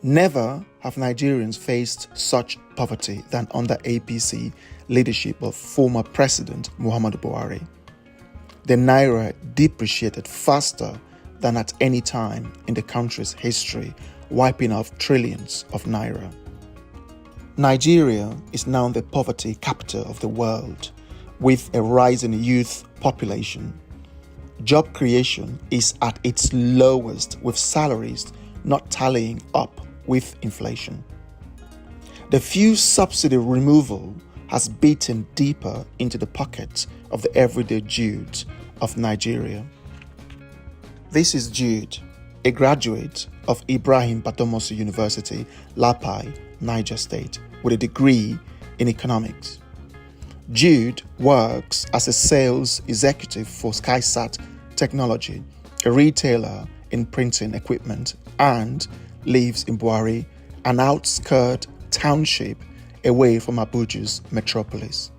Never have Nigerians faced such poverty than under APC leadership of former President Muhammadu Buhari. The naira depreciated faster than at any time in the country's history, wiping off trillions of naira. Nigeria is now the poverty capital of the world, with a rising youth population. Job creation is at its lowest, with salaries not tallying up with inflation. The fuel subsidy removal has beaten deeper into the pockets of the everyday Jude of Nigeria. This is Jude, a graduate of Ibrahim Badamasi University, Lapai, Niger State, with a degree in economics. Jude works as a sales executive for SkySat Technology, a retailer in printing equipment, and lives in Buhari, an outskirt township away from Abuja's metropolis.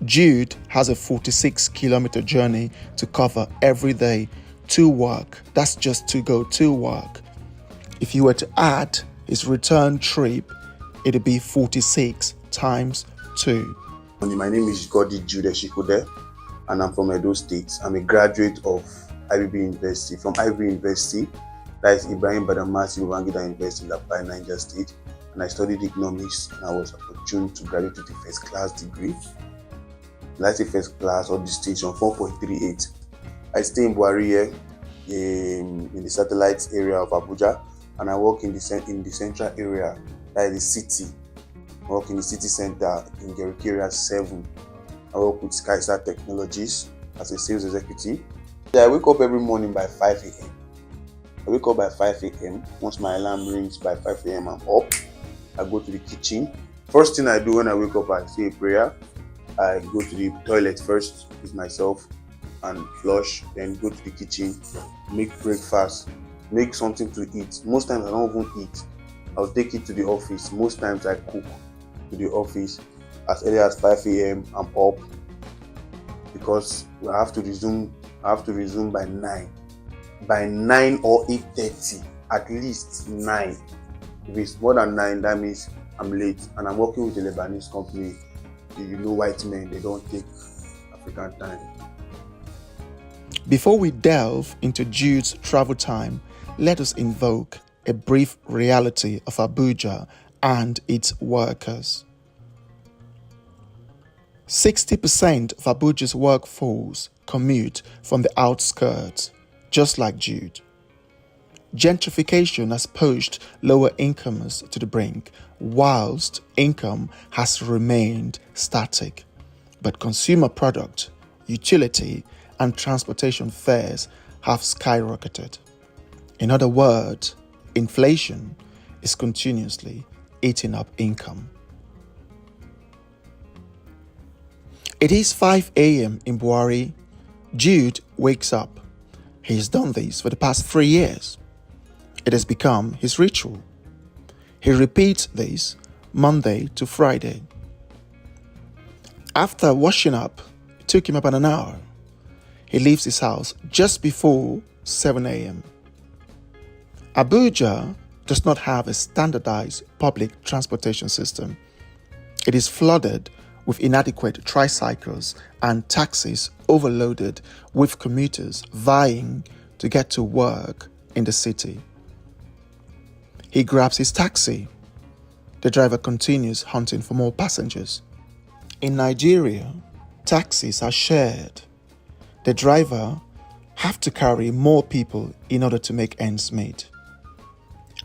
Jude has a 46-kilometer journey to cover every day to work. That's just to go to work. If you were to add his return trip, it'd be 46 times 2. My name is Jude, and I'm from Edo State. I'm a graduate of IBB University. From IBB University, that is Ibrahim Badamasi University, Lapai, Niger State. And I studied economics, and I was opportuned to graduate with a first-class degree. That's a first class or distinction, 4.38. I stay in Buhari here, in the satellite area of Abuja, and I work in the central area, that is the city. I work in the city center in Gariki Area 7. I work with SkySat Technologies as a sales executive. I wake up every morning by 5 a.m. I wake up by 5 a.m. Once my alarm rings by 5 a.m., I'm up. I go to the kitchen. First thing I do when I wake up, I say a prayer. I go to the toilet first with myself and flush, then go to the kitchen, make breakfast, make something to eat. Most times I don't even eat. I'll take it to the office. Most times I cook to the office. As early as 5 a.m. I'm up because I have to resume by 9. By 9 or 8:30, at least 9. If it's more than 9, that means I'm late. And I'm working with a Lebanese company. You know, white men, they don't take African time. Before we delve into Jude's travel time, let us invoke a brief reality of Abuja and its workers. 60% of Abuja's workforce commute from the outskirts, just like Jude. Gentrification has pushed lower incomers to the brink, whilst income has remained static. But consumer product, utility, and transportation fares have skyrocketed. In other words, inflation is continuously eating up income. It is 5 a.m. in Buhari. Jude wakes up. He's done this for the past 3 years. It has become his ritual. He repeats this Monday to Friday. After washing up, it took him about an hour. He leaves his house just before 7 a.m. Abuja does not have a standardized public transportation system. It is flooded with inadequate tricycles and taxis overloaded with commuters vying to get to work in the city. He grabs his taxi. The driver continues hunting for more passengers. In Nigeria, taxis are shared. The driver have to carry more people in order to make ends meet.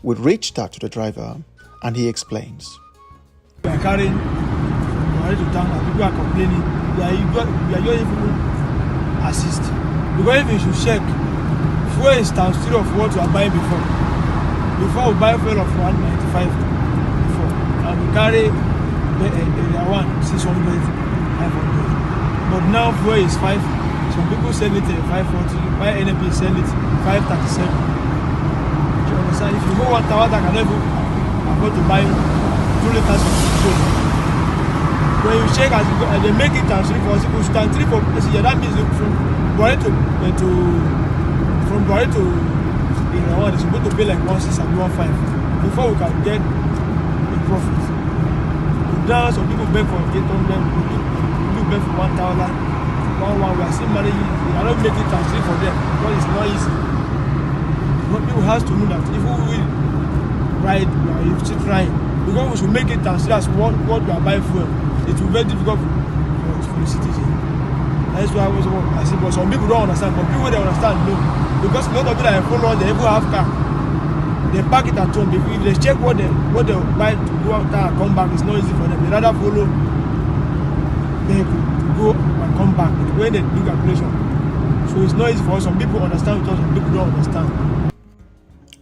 We reached out to the driver and he explains. We are carrying Buhari to town and people are complaining. We are just even assist. Because if you should check, fuel is times 3 of what we are buying before. Before we buy fuel of 195 before. And we carry area 1, 600, 500. But now fuel is 5. Some people sell it at 540. Buy NP sell it 537. You understand? If you go 1 tower, I can never afford to buy 2 liters of fuel. When you check as you go, they make it times 3 for people stand 3 for yeah, that means from Buhari to area 1, they're supposed to pay like 1.6 and 1.5. before we can get a profit. Now some people beg for 800, people beg for 1,000, 1,100. We are still managing. We are not making translate for them because it's not easy. But people have to know that if we will ride, we are still trying. Because we should make it translate as what we are buying fuel. It will be very difficult for the citizen. That's why I say, but some people don't understand. But people they understand, no. Because a lot of people that follow, they even have car. They park it at home. If they check what they buy to go out and come back, it's not easy for them. They rather follow vehicle to go and come back when they do calculation. So it's not easy for us. Some people understand with us, some people don't understand.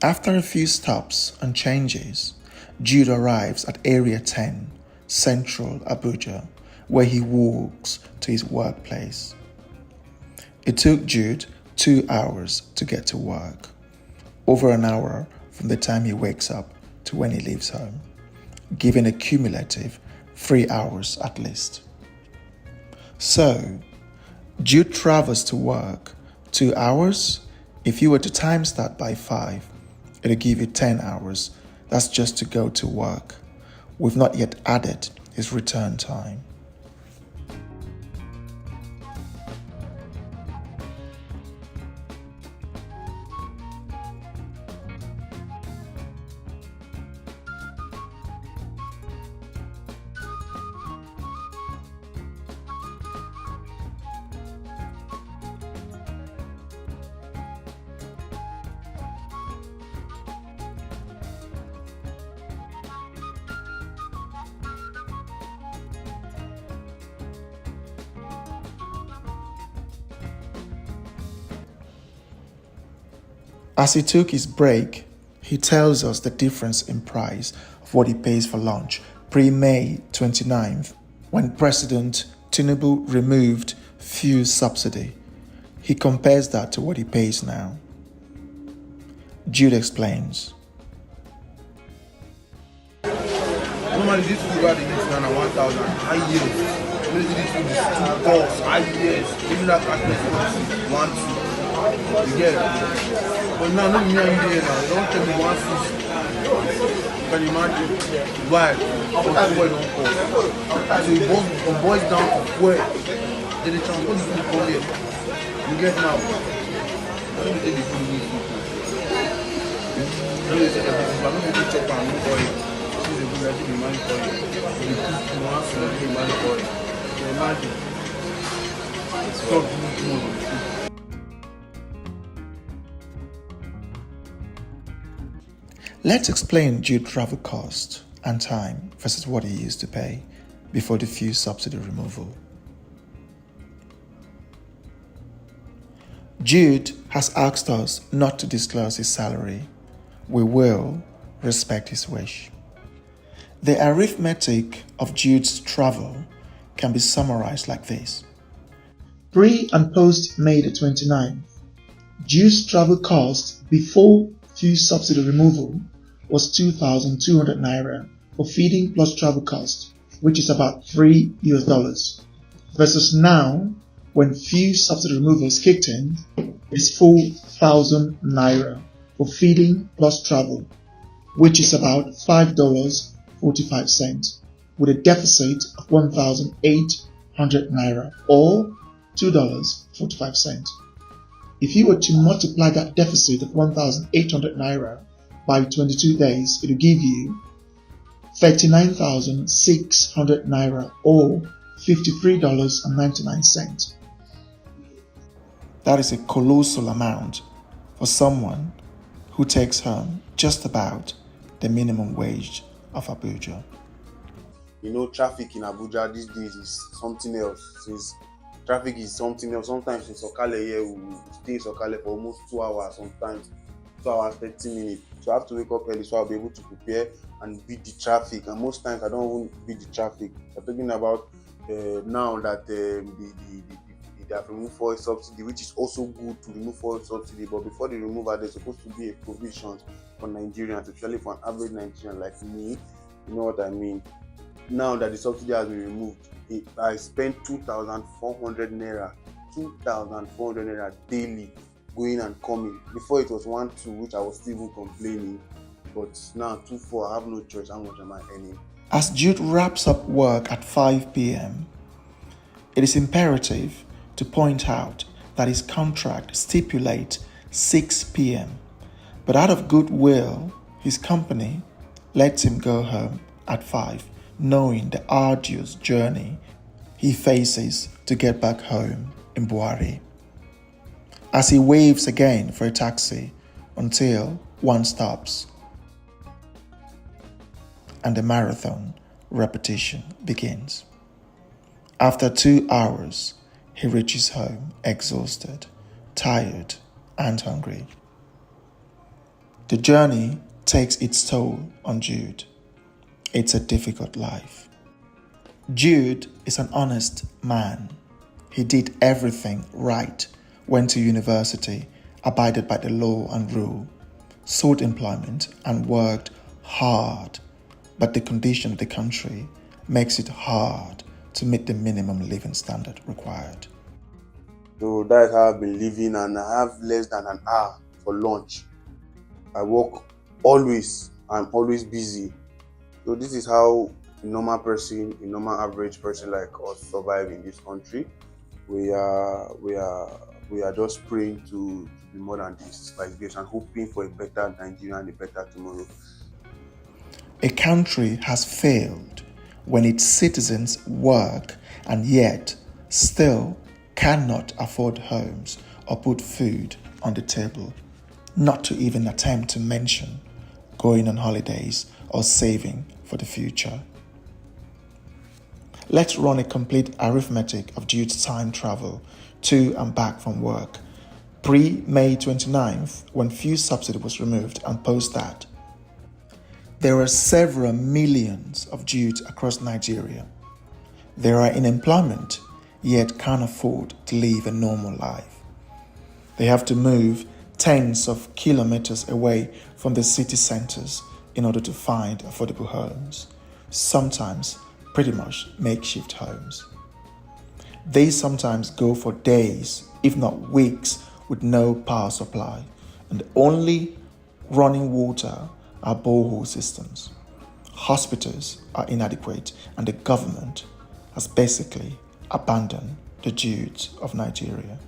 After a few stops and changes, Jude arrives at Area 10, Central Abuja, where he walks to his workplace. It took Jude 2 hours to get to work, over an hour from the time he wakes up to when he leaves home, giving a cumulative 3 hours at least. So, Jude travels to work 2 hours. If you were to times that by 5, it'll give you 10 hours. That's just to go to work. We've not yet added his return time. As he took his break, he tells us the difference in price of what he pays for lunch pre-May 29th, when President Tinubu removed fuel subsidy. He compares that to what he pays now. Jude explains. Normally this food about the next now 1,000 high yield. Maybe this food is 2 balls, high yields. Even that fastness is 1, 2. You get it? But now, not me and you there now. They don't tell me 150. You can imagine why? Because boy don't call. So it boils down to where. Then they transport the food come here. You get now? I think they take the food with people. You know they say that if I'm not going to chop and no oil, this is a good idea to manage oil. They cook once and they manage oil. You imagine. It's not good to know the food. Let's explain Jude travel cost and time versus what he used to pay before the fuel subsidy removal. Jude has asked us not to disclose his salary. We will respect his wish. The arithmetic of Jude's travel can be summarized like this. Pre and post May the 29th, Jude's travel cost before fuel subsidy removal was 2,200 naira for feeding plus travel cost, which is about $3 versus now, when fuel subsidy removal is kicked in, is 4,000 naira for feeding plus travel, which is about $5.45, with a deficit of 1,800 naira or $2.45. If you were to multiply that deficit of 1,800 naira by 22 days, it will give you 39,600 naira or $53.99. That is a colossal amount for someone who takes home just about the minimum wage of Abuja. You know, traffic in Abuja these days is something else. Since traffic is something else, sometimes in Sokale here we stay in Sokale for almost 2 hours, sometimes 2 hours 30 minutes. So I have to wake up early so I'll be able to prepare and beat the traffic. And most times I don't even beat the traffic. I'm talking about now that they have removed fuel subsidy, which is also good to remove fuel subsidy. But before they remove it, there's supposed to be a provision for Nigerians, especially for an average Nigerian like me. You know what I mean? Now that the subsidy has been removed, I spent 2,400 naira daily going and coming. Before it was 1, 2, which I was still even complaining. But now 2-4, I have no choice. How much am I earning? As Jude wraps up work at 5 p.m., it is imperative to point out that his contract stipulates 6 p.m. But out of goodwill, his company lets him go home at 5, knowing the arduous journey he faces to get back home in Buhari. As he waves again for a taxi until one stops and the marathon repetition begins. After 2 hours, he reaches home exhausted, tired, and hungry. The journey takes its toll on Jude. It's a difficult life. Jude is an honest man. He did everything right, went to university, abided by the law and rule, sought employment, and worked hard. But the condition of the country makes it hard to meet the minimum living standard required. So that's how I've been living, and I have less than an hour for lunch. I work always. I'm always busy. So this is how a normal person, a normal average person like us survive in this country. We are just praying to be more than this by grace and hoping for a better Nigeria and a better tomorrow. A country has failed when its citizens work and yet still cannot afford homes or put food on the table, not to even attempt to mention going on holidays or saving for the future. Let's run a complete arithmetic of Jude's time travel to and back from work, pre-May 29th, when fuel subsidy was removed, and post that. There are several millions of Judes across Nigeria. They are in employment, yet can't afford to live a normal life. They have to move tens of kilometers away from the city centers in order to find affordable homes, sometimes pretty much makeshift homes. They sometimes go for days, if not weeks, with no power supply, and only running water are borehole systems. Hospitals are inadequate, and the government has basically abandoned the Judes of Nigeria.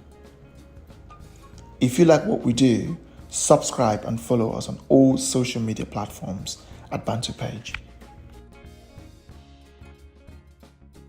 If you like what we do, subscribe and follow us on all social media platforms at BantuPage.